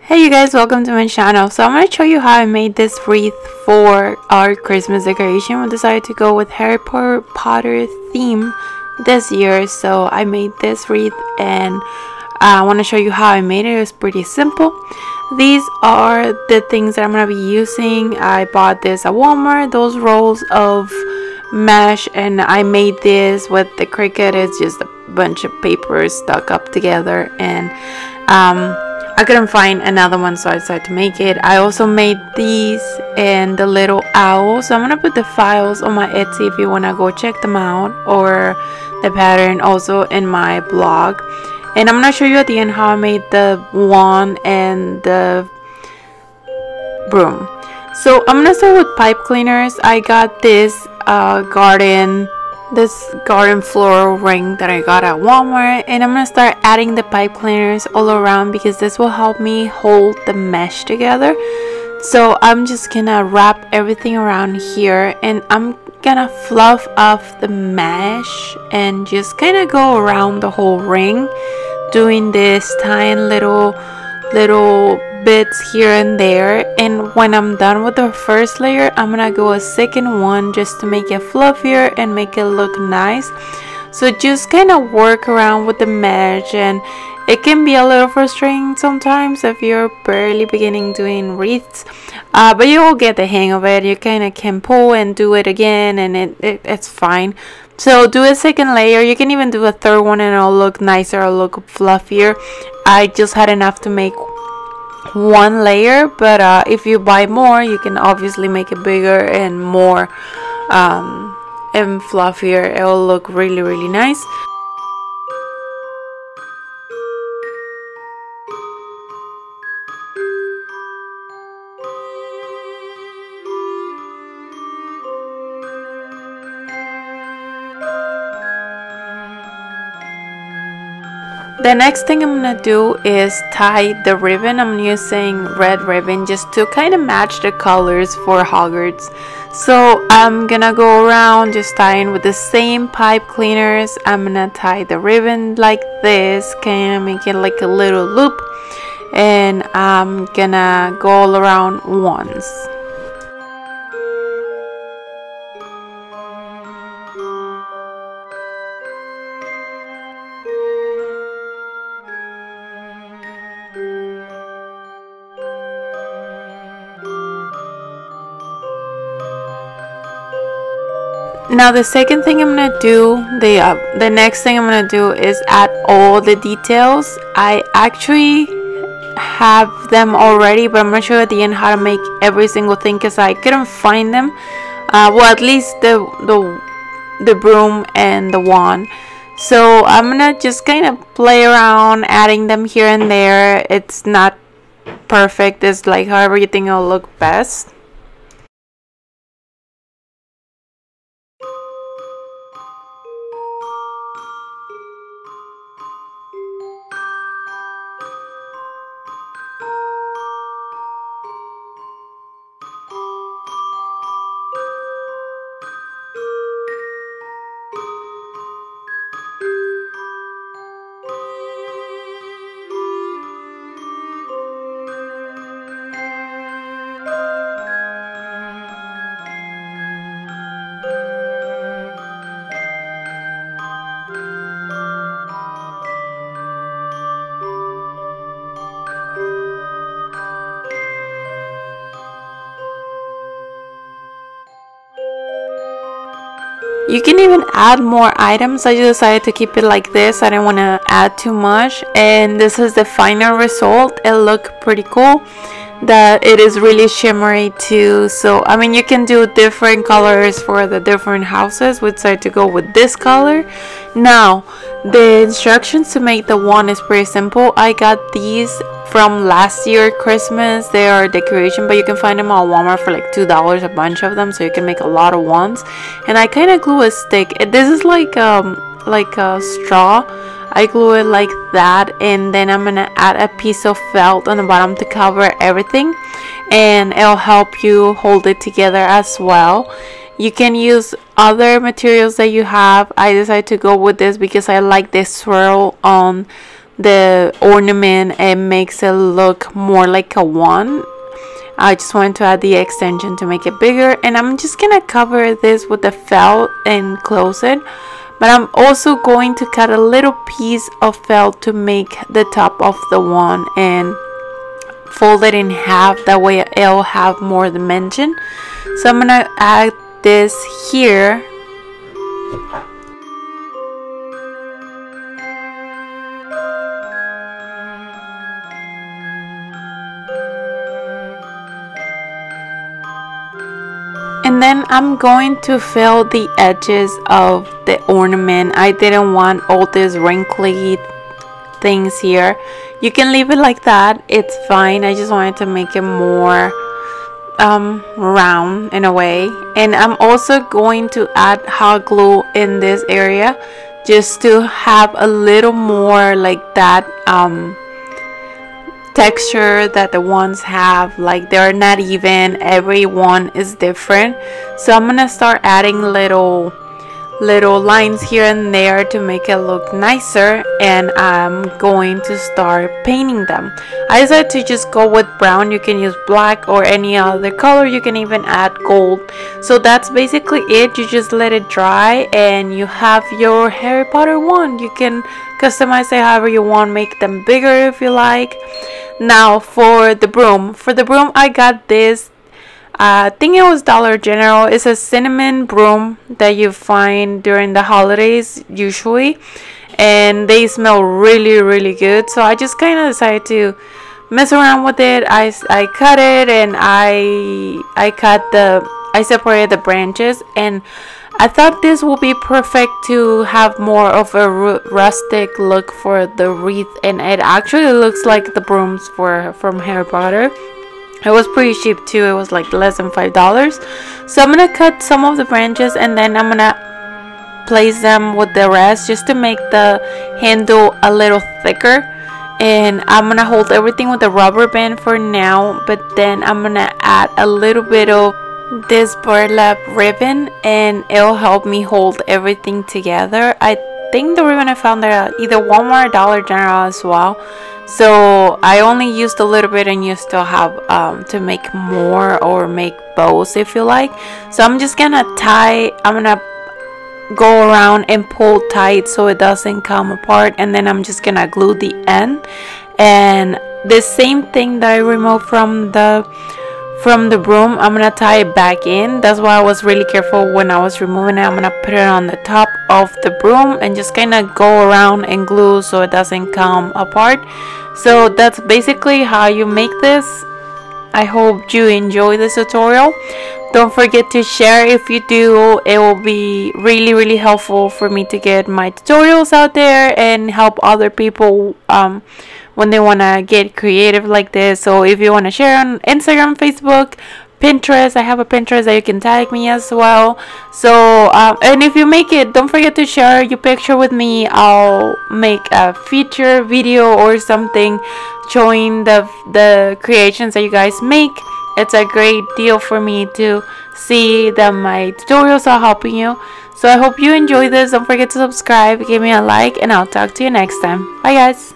Hey you guys, welcome to my channel. So I'm going to show you how I made this wreath for our Christmas decoration. We decided to go with Harry Potter theme this year, so I made this wreath and I want to show you how I made it. It was pretty simple. These are the things that I'm going to be using. I bought this at Walmart, those rolls of mesh, and I made this with the Cricut. It's just a bunch of paper stuck up together, and I couldn't find another one, so I decided to make it. I also made these and the little owl, so I'm gonna put the files on my Etsy if you wanna go check them out, or the pattern also in my blog. And I'm gonna show you at the end how I made the wand and the broom. So I'm gonna start with pipe cleaners. I got this garden floral ring that I got at Walmart, and I'm gonna start adding the pipe cleaners all around because this will help me hold the mesh together. So I'm just gonna wrap everything around here, and I'm gonna fluff off the mesh and just kind of go around the whole ring, doing this tiny little bits here and there. And when I'm done with the first layer, I'm gonna go a second one just to make it fluffier and make it look nice. So just kind of work around with the mesh, and it can be a little frustrating sometimes if you're barely beginning doing wreaths, but you will get the hang of it. You kind of can pull and do it again, and it's fine. So do a second layer. You can even do a third one and it'll look nicer, it'll look fluffier. I just had enough to make one layer, but if you buy more, you can obviously make it bigger and more and fluffier. It will look really nice. The next thing I'm gonna do is tie the ribbon. I'm using red ribbon just to kind of match the colors for Hogwarts. So I'm gonna go around just tying with the same pipe cleaners. I'm gonna tie the ribbon like this, kind of make it like a little loop, and I'm gonna go all around once. Now the second thing I'm gonna do, the next thing I'm gonna do is add all the details. I actually have them already, but I'm gonna show you at the end how to make every single thing because I couldn't find them. Well, at least the broom and the wand. So I'm gonna just kind of play around adding them here and there. It's not perfect. It's like however you think it'll look best. You can even add more items. I just decided to keep it like this. I didn't want to add too much, and this is the final result. It looked pretty cool. That it is really shimmery too. So I mean, you can do different colors for the different houses. We decided to go with this color. Now the instructions to make the wand is pretty simple. I got these from last year Christmas. They are decoration, but you can find them at Walmart for like $2 a bunch of them, so you can make a lot of wands. And I kind of glue a stick. This is like a straw. I glue it like that, and then I'm gonna add a piece of felt on the bottom to cover everything, and it'll help you hold it together as well. You can use other materials that you have. I decided to go with this because I like this swirl on ornament, it makes it look more like a wand. I just wanted to add the extension to make it bigger, and I'm just gonna cover this with the felt and close it. But I'm also going to cut a little piece of felt to make the top of the wand and fold it in half, that way it'll have more dimension. So I'm gonna add this here. And then I'm going to fill the edges of the ornament. I didn't want all these wrinkly things here. You can leave it like that, it's fine. I just wanted to make it more round in a way. And I'm also going to add hot glue in this area just to have a little more like that texture that the ones have. Like, they're not even, every one is different. So I'm gonna start adding little lines here and there to make it look nicer, and I'm going to start painting them. I decided to just go with brown. You can use black or any other color. You can even add gold. So that's basically it. You just let it dry and you have your Harry Potter wand. You can customize it however you want, make them bigger if you like. Now for the broom. I got this, I think it was Dollar General. It's a cinnamon broom that you find during the holidays usually, and they smell really good. So I just kind of decided to mess around with it. I cut it, and I separated the branches, and I thought this would be perfect to have more of a rustic look for the wreath, and it actually looks like the brooms from Harry Potter. It was pretty cheap too. It was like less than $5. So I'm gonna cut some of the branches, and then I'm gonna place them with the rest just to make the handle a little thicker. And I'm gonna hold everything with a rubber band for now, but then I'm gonna add a little bit of this burlap ribbon, and it'll help me hold everything together. I think the ribbon I found there at either Walmart or Dollar General as well. So I only used a little bit, and you still have to make more or make bows if you like. So I'm just gonna go around and pull tight so it doesn't come apart, and then I'm just gonna glue the end. And the same thing that I removed from the broom, I'm gonna tie it back in. That's why I was really careful when I was removing it. I'm gonna put it on the top of the broom and just kind of go around and glue so it doesn't come apart. So that's basically how you make this. I hope you enjoy this tutorial. Don't forget to share if you do. It will be really helpful for me to get my tutorials out there and help other people when they want to get creative like this. So if you want to share on Instagram, Facebook, Pinterest, I have a Pinterest that you can tag me as well. So and if you make it, don't forget to share your picture with me. I'll make a feature video or something showing the creations that you guys make. It's a great deal for me to see that my tutorials are helping you. So I hope you enjoy this. Don't forget to subscribe, give me a like, and I'll talk to you next time. Bye guys.